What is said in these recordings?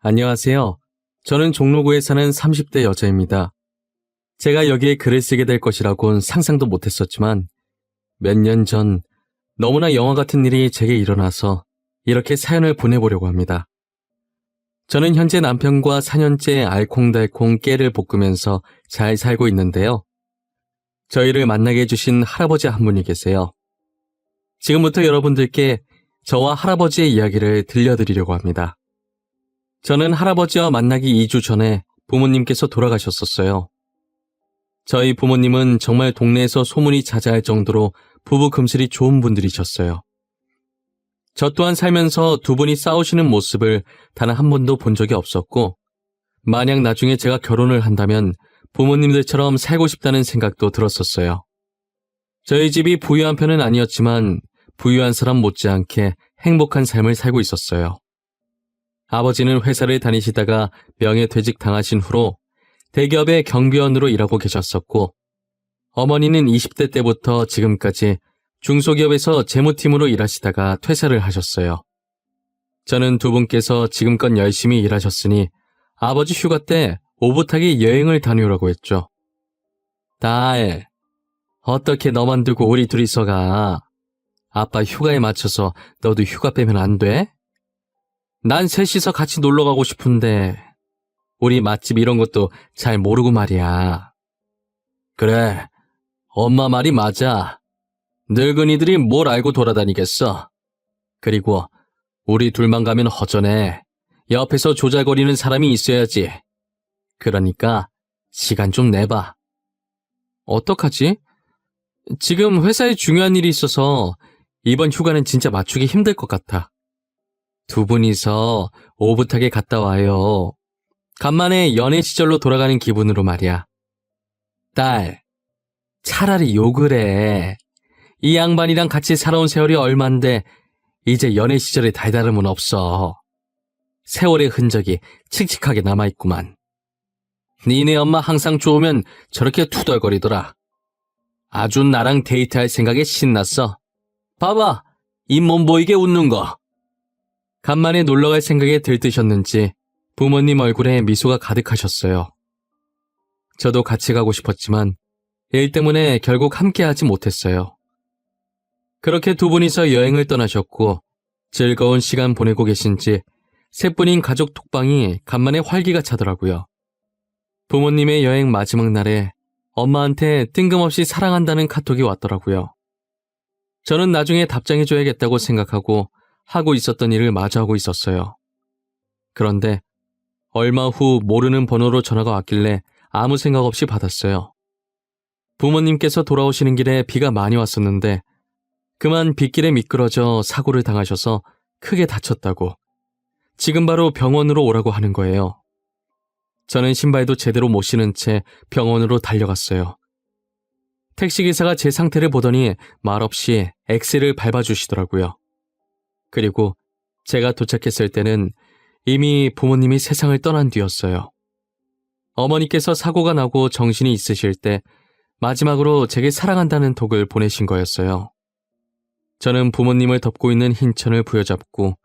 안녕하세요. 저는 종로구에 사는 30대 여자입니다. 제가 여기에 글을 쓰게 될 것이라곤 상상도 못했었지만 몇 년 전 너무나 영화 같은 일이 제게 일어나서 이렇게 사연을 보내보려고 합니다. 저는 현재 남편과 4년째 알콩달콩 깨를 볶으면서 잘 살고 있는데요. 저희를 만나게 해주신 할아버지 한 분이 계세요. 지금부터 여러분들께 저와 할아버지의 이야기를 들려드리려고 합니다. 저는 할아버지와 만나기 2주 전에 부모님께서 돌아가셨었어요. 저희 부모님은 정말 동네에서 소문이 자자할 정도로 부부 금슬이 좋은 분들이셨어요. 저 또한 살면서 두 분이 싸우시는 모습을 단 한 번도 본 적이 없었고, 만약 나중에 제가 결혼을 한다면 부모님들처럼 살고 싶다는 생각도 들었었어요. 저희 집이 부유한 편은 아니었지만 부유한 사람 못지않게 행복한 삶을 살고 있었어요. 아버지는 회사를 다니시다가 명예퇴직 당하신 후로 대기업의 경비원으로 일하고 계셨었고, 어머니는 20대 때부터 지금까지 중소기업에서 재무팀으로 일하시다가 퇴사를 하셨어요. 저는 두 분께서 지금껏 열심히 일하셨으니 아버지 휴가 때 오붓하게 여행을 다녀오라고 했죠. 딸, 어떻게 너만 두고 우리 둘이서 가? 아빠 휴가에 맞춰서 너도 휴가 빼면 안 돼? 난 셋이서 같이 놀러 가고 싶은데 우리 맛집 이런 것도 잘 모르고 말이야. 그래, 엄마 말이 맞아. 늙은이들이 뭘 알고 돌아다니겠어. 그리고 우리 둘만 가면 허전해. 옆에서 조잘거리는 사람이 있어야지. 그러니까 시간 좀 내봐. 어떡하지? 지금 회사에 중요한 일이 있어서 이번 휴가는 진짜 맞추기 힘들 것 같아. 두 분이서 오붓하게 갔다 와요. 간만에 연애 시절로 돌아가는 기분으로 말이야. 딸, 차라리 욕을 해. 이 양반이랑 같이 살아온 세월이 얼만데 이제 연애 시절에 달다름은 없어. 세월의 흔적이 칙칙하게 남아있구만. 니네 엄마 항상 좋으면 저렇게 투덜거리더라. 아주 나랑 데이트할 생각에 신났어. 봐봐, 잇몸 보이게 웃는 거. 간만에 놀러갈 생각에 들뜨셨는지 부모님 얼굴에 미소가 가득하셨어요. 저도 같이 가고 싶었지만 일 때문에 결국 함께하지 못했어요. 그렇게 두 분이서 여행을 떠나셨고 즐거운 시간 보내고 계신지 셋뿐인 가족 톡방이 간만에 활기가 차더라고요. 부모님의 여행 마지막 날에 엄마한테 뜬금없이 사랑한다는 카톡이 왔더라고요. 저는 나중에 답장해줘야겠다고 생각하고 하고 있었던 일을 마주하고 있었어요. 그런데 얼마 후 모르는 번호로 전화가 왔길래 아무 생각 없이 받았어요. 부모님께서 돌아오시는 길에 비가 많이 왔었는데 그만 빗길에 미끄러져 사고를 당하셔서 크게 다쳤다고 지금 바로 병원으로 오라고 하는 거예요. 저는 신발도 제대로 못 신은 채 병원으로 달려갔어요. 택시기사가 제 상태를 보더니 말없이 엑셀을 밟아주시더라고요. 그리고 제가 도착했을 때는 이미 부모님이 세상을 떠난 뒤였어요. 어머니께서 사고가 나고 정신이 있으실 때 마지막으로 제게 사랑한다는 톡을 보내신 거였어요. 저는 부모님을 덮고 있는 흰천을 부여잡고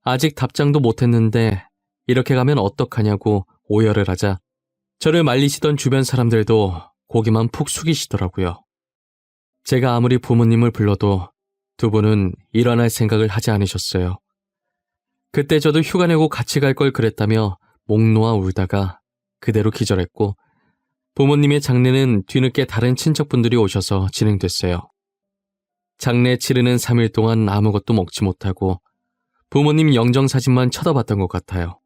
아직 답장도 못했는데 이렇게 가면 어떡하냐고 오열을 하자 저를 말리시던 주변 사람들도 고개만 푹 숙이시더라고요. 제가 아무리 부모님을 불러도 두 분은 일어날 생각을 하지 않으셨어요. 그때 저도 휴가 내고 같이 갈 걸 그랬다며 목 놓아 울다가 그대로 기절했고 부모님의 장례는 뒤늦게 다른 친척분들이 오셔서 진행됐어요. 장례 치르는 3일 동안 아무것도 먹지 못하고 부모님 영정사진만 쳐다봤던 것 같아요.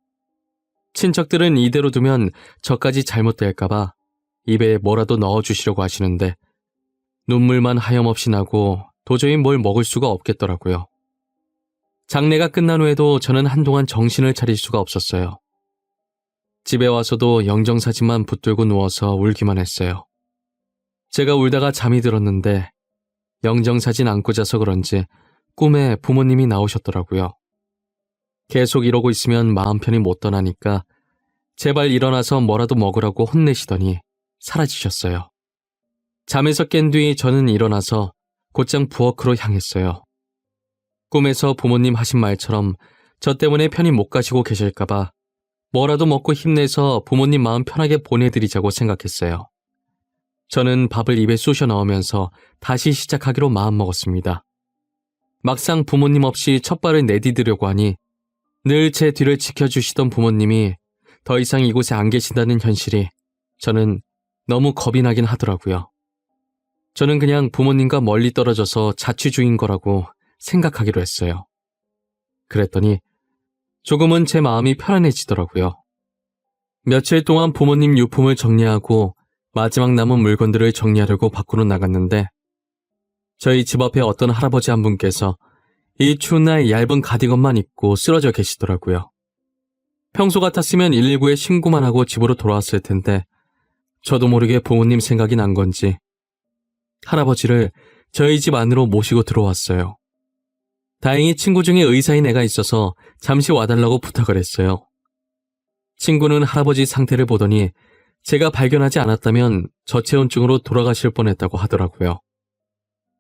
친척들은 이대로 두면 저까지 잘못될까봐 입에 뭐라도 넣어주시려고 하시는데 눈물만 하염없이 나고 도저히 뭘 먹을 수가 없겠더라고요. 장례가 끝난 후에도 저는 한동안 정신을 차릴 수가 없었어요. 집에 와서도 영정사진만 붙들고 누워서 울기만 했어요. 제가 울다가 잠이 들었는데 영정사진 안고 자서 그런지 꿈에 부모님이 나오셨더라고요. 계속 이러고 있으면 마음 편히 못 떠나니까 제발 일어나서 뭐라도 먹으라고 혼내시더니 사라지셨어요. 잠에서 깬 뒤 저는 일어나서 곧장 부엌으로 향했어요. 꿈에서 부모님 하신 말처럼 저 때문에 편히 못 가시고 계실까봐 뭐라도 먹고 힘내서 부모님 마음 편하게 보내드리자고 생각했어요. 저는 밥을 입에 쑤셔 넣으면서 다시 시작하기로 마음먹었습니다. 막상 부모님 없이 첫 발을 내디디려고 하니 늘 제 뒤를 지켜주시던 부모님이 더 이상 이곳에 안 계신다는 현실이 저는 너무 겁이 나긴 하더라고요. 저는 그냥 부모님과 멀리 떨어져서 자취 중인 거라고 생각하기로 했어요. 그랬더니 조금은 제 마음이 편안해지더라고요. 며칠 동안 부모님 유품을 정리하고 마지막 남은 물건들을 정리하려고 밖으로 나갔는데 저희 집 앞에 어떤 할아버지 한 분께서 이 추운 날 얇은 가디건만 입고 쓰러져 계시더라고요. 평소 같았으면 119에 신고만 하고 집으로 돌아왔을 텐데 저도 모르게 부모님 생각이 난 건지 할아버지를 저희 집 안으로 모시고 들어왔어요. 다행히 친구 중에 의사인 애가 있어서 잠시 와달라고 부탁을 했어요. 친구는 할아버지 상태를 보더니 제가 발견하지 않았다면 저체온증으로 돌아가실 뻔했다고 하더라고요.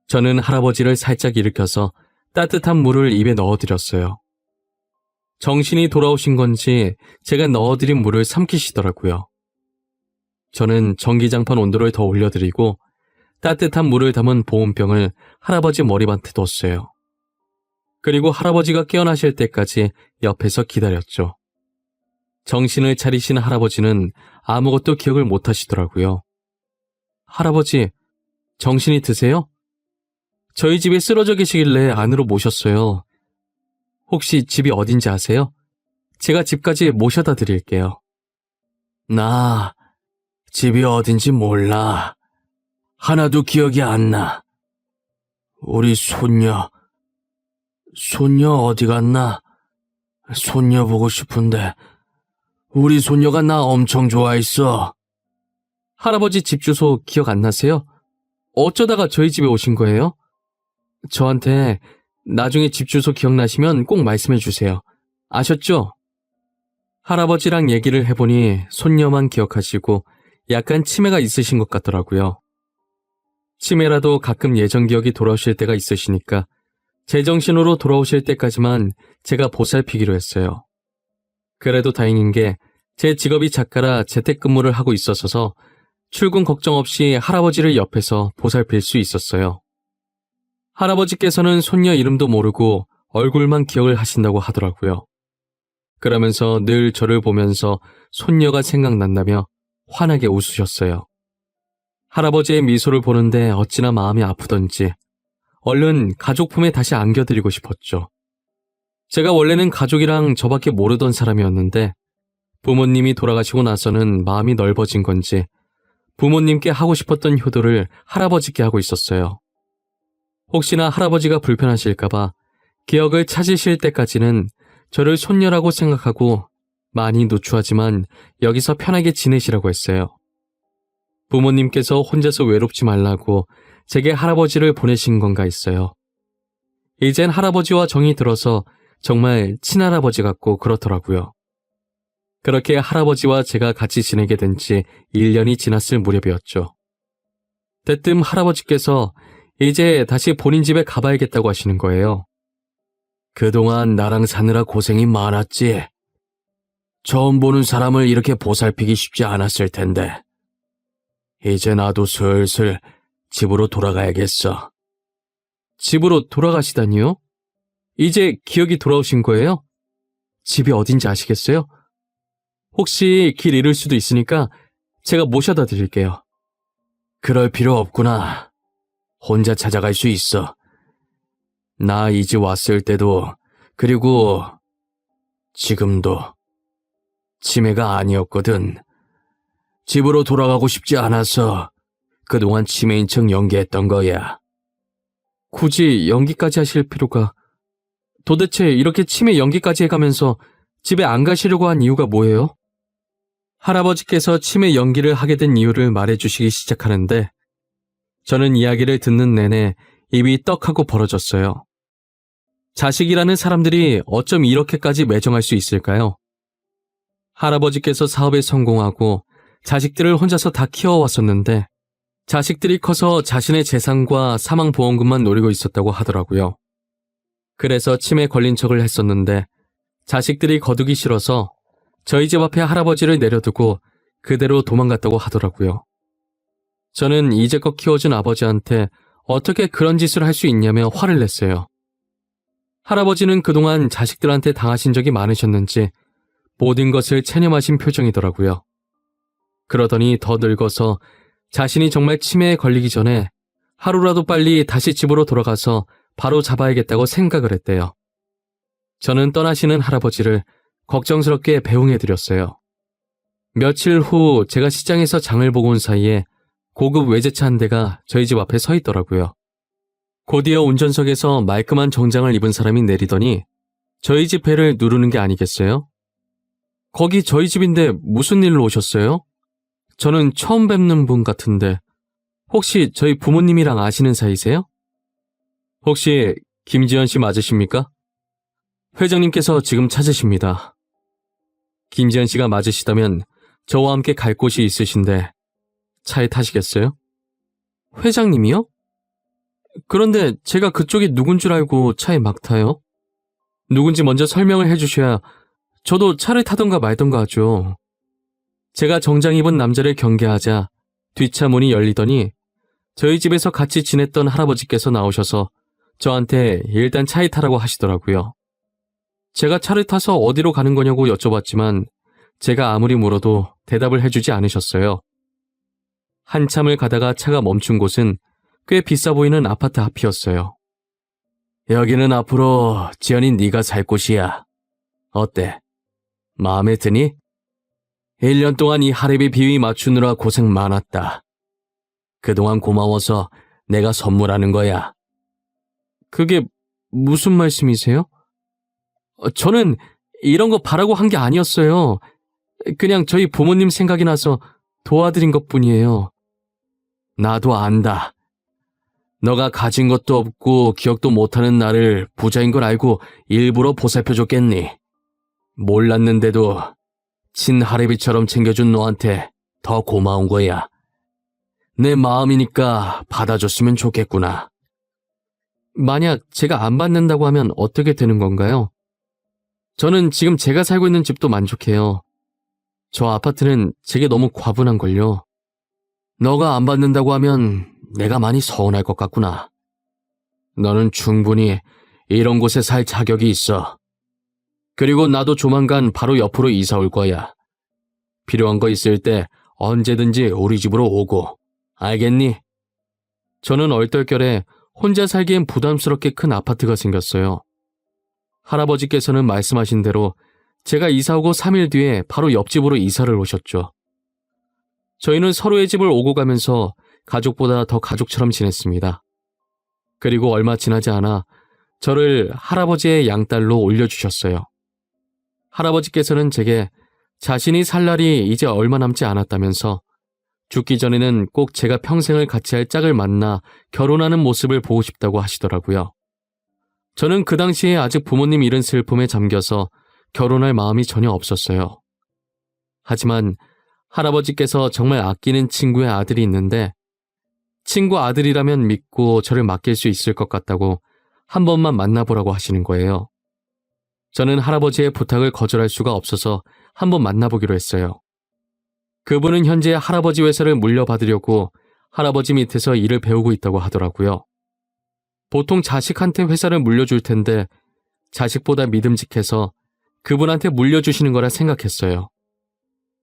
저는 할아버지를 살짝 일으켜서 따뜻한 물을 입에 넣어드렸어요. 정신이 돌아오신 건지 제가 넣어드린 물을 삼키시더라고요. 저는 전기장판 온도를 더 올려드리고 따뜻한 물을 담은 보온병을 할아버지 머리맡에 뒀어요. 그리고 할아버지가 깨어나실 때까지 옆에서 기다렸죠. 정신을 차리신 할아버지는 아무것도 기억을 못 하시더라고요. 할아버지, 정신이 드세요? 저희 집에 쓰러져 계시길래 안으로 모셨어요. 혹시 집이 어딘지 아세요? 제가 집까지 모셔다 드릴게요. 나 집이 어딘지 몰라. 하나도 기억이 안 나. 우리 손녀 어디 갔나? 손녀 보고 싶은데 우리 손녀가 나 엄청 좋아했어. 할아버지 집 주소 기억 안 나세요? 어쩌다가 저희 집에 오신 거예요? 저한테 나중에 집 주소 기억나시면 꼭 말씀해 주세요. 아셨죠? 할아버지랑 얘기를 해보니 손녀만 기억하시고 약간 치매가 있으신 것 같더라고요. 치매라도 가끔 예전 기억이 돌아오실 때가 있으시니까 제정신으로 돌아오실 때까지만 제가 보살피기로 했어요. 그래도 다행인 게 제 직업이 작가라 재택근무를 하고 있었어서 출근 걱정 없이 할아버지를 옆에서 보살필 수 있었어요. 할아버지께서는 손녀 이름도 모르고 얼굴만 기억을 하신다고 하더라고요. 그러면서 늘 저를 보면서 손녀가 생각난다며 환하게 웃으셨어요. 할아버지의 미소를 보는데 어찌나 마음이 아프던지 얼른 가족 품에 다시 안겨드리고 싶었죠. 제가 원래는 가족이랑 저밖에 모르던 사람이었는데 부모님이 돌아가시고 나서는 마음이 넓어진 건지 부모님께 하고 싶었던 효도를 할아버지께 하고 있었어요. 혹시나 할아버지가 불편하실까봐 기억을 찾으실 때까지는 저를 손녀라고 생각하고 많이 누추하지만 여기서 편하게 지내시라고 했어요. 부모님께서 혼자서 외롭지 말라고 제게 할아버지를 보내신 건가 했어요. 이젠 할아버지와 정이 들어서 정말 친할아버지 같고 그렇더라고요. 그렇게 할아버지와 제가 같이 지내게 된 지 1년이 지났을 무렵이었죠. 대뜸 할아버지께서 이제 다시 본인 집에 가봐야겠다고 하시는 거예요. 그동안 나랑 사느라 고생이 많았지. 처음 보는 사람을 이렇게 보살피기 쉽지 않았을 텐데. 이제 나도 슬슬 집으로 돌아가야겠어. 집으로 돌아가시다니요? 이제 기억이 돌아오신 거예요? 집이 어딘지 아시겠어요? 혹시 길 잃을 수도 있으니까 제가 모셔다 드릴게요. 그럴 필요 없구나. 혼자 찾아갈 수 있어. 나 이 집 왔을 때도 그리고 지금도 치매가 아니었거든. 집으로 돌아가고 싶지 않아서 그동안 치매인 척 연기했던 거야. 굳이 연기까지 하실 필요가... 도대체 이렇게 치매 연기까지 해가면서 집에 안 가시려고 한 이유가 뭐예요? 할아버지께서 치매 연기를 하게 된 이유를 말해주시기 시작하는데 저는 이야기를 듣는 내내 입이 떡하고 벌어졌어요. 자식이라는 사람들이 어쩜 이렇게까지 매정할 수 있을까요? 할아버지께서 사업에 성공하고 자식들을 혼자서 다 키워왔었는데 자식들이 커서 자신의 재산과 사망보험금만 노리고 있었다고 하더라고요. 그래서 치매 걸린 척을 했었는데 자식들이 거두기 싫어서 저희 집 앞에 할아버지를 내려두고 그대로 도망갔다고 하더라고요. 저는 이제껏 키워준 아버지한테 어떻게 그런 짓을 할 수 있냐며 화를 냈어요. 할아버지는 그동안 자식들한테 당하신 적이 많으셨는지 모든 것을 체념하신 표정이더라고요. 그러더니 더 늙어서 자신이 정말 치매에 걸리기 전에 하루라도 빨리 다시 집으로 돌아가서 바로 잡아야겠다고 생각을 했대요. 저는 떠나시는 할아버지를 걱정스럽게 배웅해드렸어요. 며칠 후 제가 시장에서 장을 보고 온 사이에 고급 외제차 한 대가 저희 집 앞에 서 있더라고요. 곧이어 운전석에서 말끔한 정장을 입은 사람이 내리더니 저희 집 배를 누르는 게 아니겠어요? 거기 저희 집인데 무슨 일로 오셨어요? 저는 처음 뵙는 분 같은데 혹시 저희 부모님이랑 아시는 사이세요? 혹시 김지연 씨 맞으십니까? 회장님께서 지금 찾으십니다. 김지연 씨가 맞으시다면 저와 함께 갈 곳이 있으신데 차에 타시겠어요? 회장님이요? 그런데 제가 그쪽이 누군 줄 알고 차에 막 타요? 누군지 먼저 설명을 해주셔야 저도 차를 타던가 말던가 하죠. 제가 정장 입은 남자를 경계하자 뒷차 문이 열리더니 저희 집에서 같이 지냈던 할아버지께서 나오셔서 저한테 일단 차에 타라고 하시더라고요. 제가 차를 타서 어디로 가는 거냐고 여쭤봤지만 제가 아무리 물어도 대답을 해주지 않으셨어요. 한참을 가다가 차가 멈춘 곳은 꽤 비싸 보이는 아파트 앞이었어요. 여기는 앞으로 지연이 네가 살 곳이야. 어때? 마음에 드니? 1년 동안 이 할애비 비위 맞추느라 고생 많았다. 그동안 고마워서 내가 선물하는 거야. 그게 무슨 말씀이세요? 저는 이런 거 바라고 한 게 아니었어요. 그냥 저희 부모님 생각이 나서 도와드린 것뿐이에요. 나도 안다. 너가 가진 것도 없고 기억도 못하는 나를 부자인 걸 알고 일부러 보살펴줬겠니? 몰랐는데도 친할애비처럼 챙겨준 너한테 더 고마운 거야. 내 마음이니까 받아줬으면 좋겠구나. 만약 제가 안 받는다고 하면 어떻게 되는 건가요? 저는 지금 제가 살고 있는 집도 만족해요. 저 아파트는 제게 너무 과분한걸요. 너가 안 받는다고 하면 내가 많이 서운할 것 같구나. 너는 충분히 이런 곳에 살 자격이 있어. 그리고 나도 조만간 바로 옆으로 이사 올 거야. 필요한 거 있을 때 언제든지 우리 집으로 오고. 알겠니? 저는 얼떨결에 혼자 살기엔 부담스럽게 큰 아파트가 생겼어요. 할아버지께서는 말씀하신 대로 제가 이사 오고 3일 뒤에 바로 옆집으로 이사를 오셨죠. 저희는 서로의 집을 오고 가면서 가족보다 더 가족처럼 지냈습니다. 그리고 얼마 지나지 않아 저를 할아버지의 양딸로 올려주셨어요. 할아버지께서는 제게 자신이 살 날이 이제 얼마 남지 않았다면서 죽기 전에는 꼭 제가 평생을 같이 할 짝을 만나 결혼하는 모습을 보고 싶다고 하시더라고요. 저는 그 당시에 아직 부모님 잃은 슬픔에 잠겨서 결혼할 마음이 전혀 없었어요. 하지만 할아버지께서 정말 아끼는 친구의 아들이 있는데 친구 아들이라면 믿고 저를 맡길 수 있을 것 같다고 한 번만 만나보라고 하시는 거예요. 저는 할아버지의 부탁을 거절할 수가 없어서 한번 만나보기로 했어요. 그분은 현재 할아버지 회사를 물려받으려고 할아버지 밑에서 일을 배우고 있다고 하더라고요. 보통 자식한테 회사를 물려줄 텐데 자식보다 믿음직해서 그분한테 물려주시는 거라 생각했어요.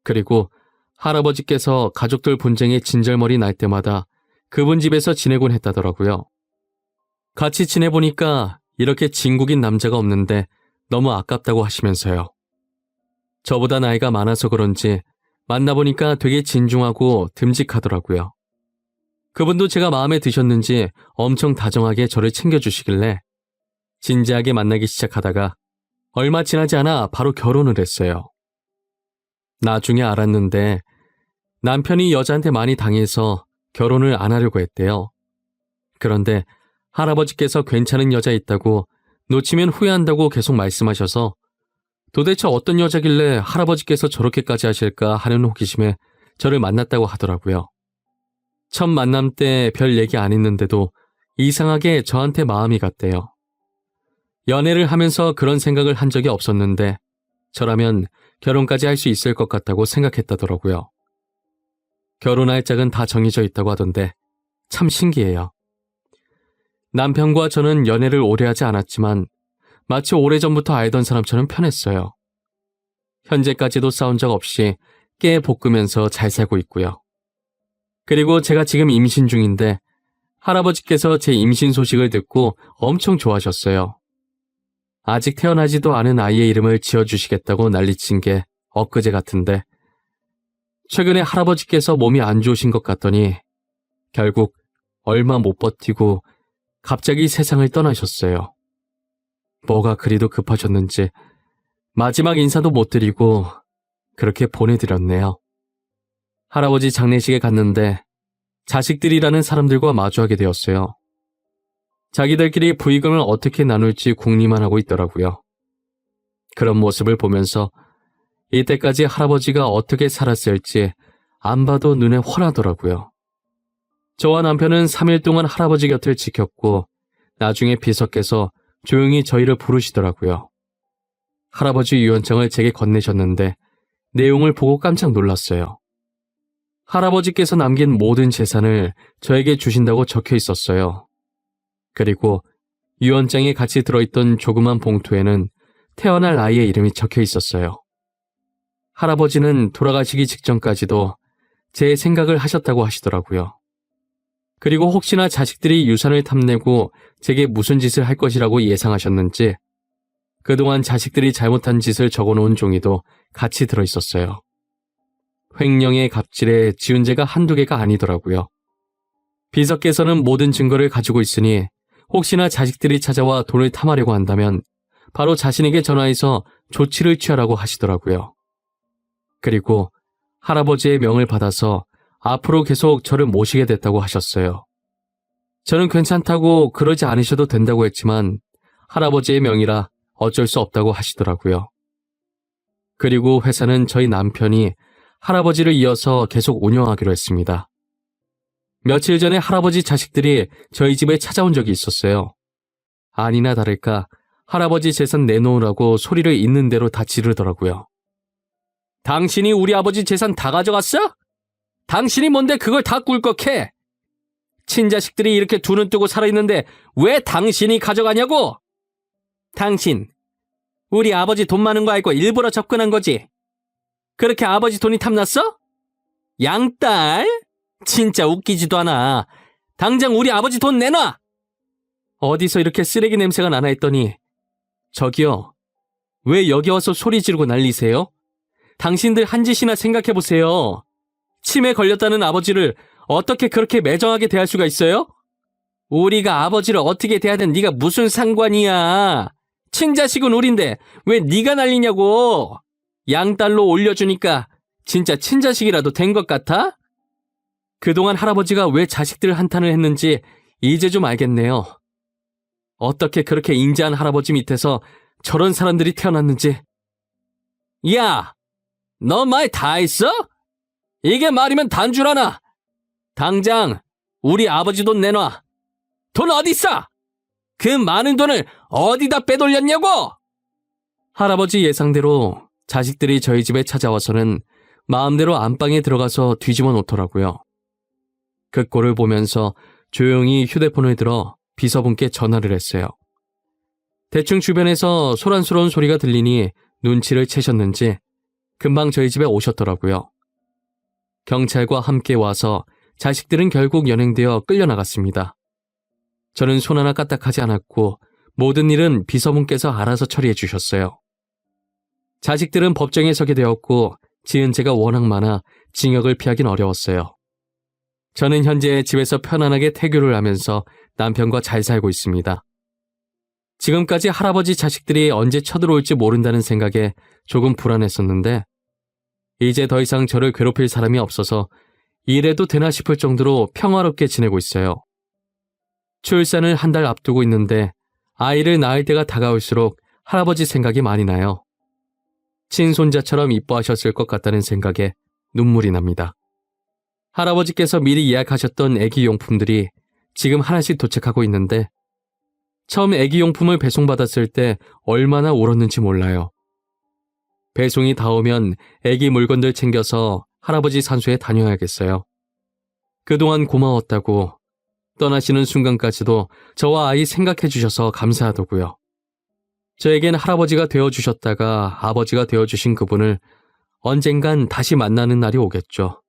그리고 할아버지께서 가족들 분쟁에 진절머리 날 때마다 그분 집에서 지내곤 했다더라고요. 같이 지내보니까 이렇게 진국인 남자가 없는데 너무 아깝다고 하시면서요. 저보다 나이가 많아서 그런지 만나보니까 되게 진중하고 듬직하더라고요. 그분도 제가 마음에 드셨는지 엄청 다정하게 저를 챙겨주시길래 진지하게 만나기 시작하다가 얼마 지나지 않아 바로 결혼을 했어요. 나중에 알았는데 남편이 여자한테 많이 당해서 결혼을 안 하려고 했대요. 그런데 할아버지께서 괜찮은 여자 있다고 놓치면 후회한다고 계속 말씀하셔서 도대체 어떤 여자길래 할아버지께서 저렇게까지 하실까 하는 호기심에 저를 만났다고 하더라고요. 첫 만남 때 별 얘기 안 했는데도 이상하게 저한테 마음이 갔대요. 연애를 하면서 그런 생각을 한 적이 없었는데 저라면 결혼까지 할 수 있을 것 같다고 생각했다더라고요. 결혼할 짝은 다 정해져 있다고 하던데 참 신기해요. 남편과 저는 연애를 오래 하지 않았지만 마치 오래전부터 알던 사람처럼 편했어요. 현재까지도 싸운 적 없이 깨 볶으면서 잘 살고 있고요. 그리고 제가 지금 임신 중인데 할아버지께서 제 임신 소식을 듣고 엄청 좋아하셨어요. 아직 태어나지도 않은 아이의 이름을 지어주시겠다고 난리친 게 엊그제 같은데 최근에 할아버지께서 몸이 안 좋으신 것 같더니 결국 얼마 못 버티고 갑자기 세상을 떠나셨어요. 뭐가 그리도 급하셨는지 마지막 인사도 못 드리고 그렇게 보내드렸네요. 할아버지 장례식에 갔는데 자식들이라는 사람들과 마주하게 되었어요. 자기들끼리 부의금을 어떻게 나눌지 궁리만 하고 있더라고요. 그런 모습을 보면서 이때까지 할아버지가 어떻게 살았을지 안 봐도 눈에 훤하더라고요. 저와 남편은 3일 동안 할아버지 곁을 지켰고 나중에 비서께서 조용히 저희를 부르시더라고요. 할아버지 유언장을 제게 건네셨는데 내용을 보고 깜짝 놀랐어요. 할아버지께서 남긴 모든 재산을 저에게 주신다고 적혀 있었어요. 그리고 유언장에 같이 들어있던 조그만 봉투에는 태어날 아이의 이름이 적혀 있었어요. 할아버지는 돌아가시기 직전까지도 제 생각을 하셨다고 하시더라고요. 그리고 혹시나 자식들이 유산을 탐내고 제게 무슨 짓을 할 것이라고 예상하셨는지 그동안 자식들이 잘못한 짓을 적어놓은 종이도 같이 들어있었어요. 횡령의 갑질에 지은 죄가 한두 개가 아니더라고요. 비서께서는 모든 증거를 가지고 있으니 혹시나 자식들이 찾아와 돈을 탐하려고 한다면 바로 자신에게 전화해서 조치를 취하라고 하시더라고요. 그리고 할아버지의 명을 받아서 앞으로 계속 저를 모시게 됐다고 하셨어요. 저는 괜찮다고 그러지 않으셔도 된다고 했지만 할아버지의 명이라 어쩔 수 없다고 하시더라고요. 그리고 회사는 저희 남편이 할아버지를 이어서 계속 운영하기로 했습니다. 며칠 전에 할아버지 자식들이 저희 집에 찾아온 적이 있었어요. 아니나 다를까 할아버지 재산 내놓으라고 소리를 있는 대로 다 지르더라고요. 당신이 우리 아버지 재산 다 가져갔어? 당신이 뭔데 그걸 다 꿀꺽해? 친자식들이 이렇게 두 눈 뜨고 살아있는데 왜 당신이 가져가냐고? 당신, 우리 아버지 돈 많은 거 알고 일부러 접근한 거지? 그렇게 아버지 돈이 탐났어? 양딸? 진짜 웃기지도 않아. 당장 우리 아버지 돈 내놔! 어디서 이렇게 쓰레기 냄새가 나나 했더니 저기요, 왜 여기 와서 소리 지르고 난리세요? 당신들 한 짓이나 생각해보세요. 치매 걸렸다는 아버지를 어떻게 그렇게 매정하게 대할 수가 있어요? 우리가 아버지를 어떻게 대하든 네가 무슨 상관이야. 친자식은 우린데 왜 네가 난리냐고. 양딸로 올려주니까 진짜 친자식이라도 된 것 같아? 그동안 할아버지가 왜 자식들 한탄을 했는지 이제 좀 알겠네요. 어떻게 그렇게 인자한 할아버지 밑에서 저런 사람들이 태어났는지. 야! 너 말 다 했어? 이게 말이면 단줄 하나. 당장 우리 아버지 돈 내놔. 돈 어딨어? 그 많은 돈을 어디다 빼돌렸냐고? 할아버지 예상대로 자식들이 저희 집에 찾아와서는 마음대로 안방에 들어가서 뒤집어 놓더라고요. 그 꼴을 보면서 조용히 휴대폰을 들어 비서분께 전화를 했어요. 대충 주변에서 소란스러운 소리가 들리니 눈치를 채셨는지 금방 저희 집에 오셨더라고요. 경찰과 함께 와서 자식들은 결국 연행되어 끌려나갔습니다. 저는 손 하나 까딱하지 않았고 모든 일은 비서분께서 알아서 처리해 주셨어요. 자식들은 법정에 서게 되었고 지은 죄가 워낙 많아 징역을 피하긴 어려웠어요. 저는 현재 집에서 편안하게 태교를 하면서 남편과 잘 살고 있습니다. 지금까지 할아버지 자식들이 언제 쳐들어올지 모른다는 생각에 조금 불안했었는데 이제 더 이상 저를 괴롭힐 사람이 없어서 이래도 되나 싶을 정도로 평화롭게 지내고 있어요. 출산을 한 달 앞두고 있는데 아이를 낳을 때가 다가올수록 할아버지 생각이 많이 나요. 친손자처럼 이뻐하셨을 것 같다는 생각에 눈물이 납니다. 할아버지께서 미리 예약하셨던 애기용품들이 지금 하나씩 도착하고 있는데 처음 애기용품을 배송받았을 때 얼마나 울었는지 몰라요. 배송이 다 오면 애기 물건들 챙겨서 할아버지 산소에 다녀야겠어요. 그동안 고마웠다고 떠나시는 순간까지도 저와 아이 생각해 주셔서 감사하더고요. 저에겐 할아버지가 되어주셨다가 아버지가 되어주신 그분을 언젠간 다시 만나는 날이 오겠죠.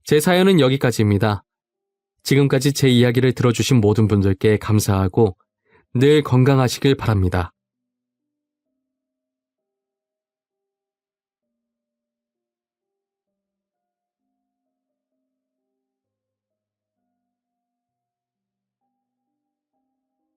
제 사연은 여기까지입니다. 지금까지 제 이야기를 들어주신 모든 분들께 감사하고 늘 건강하시길 바랍니다.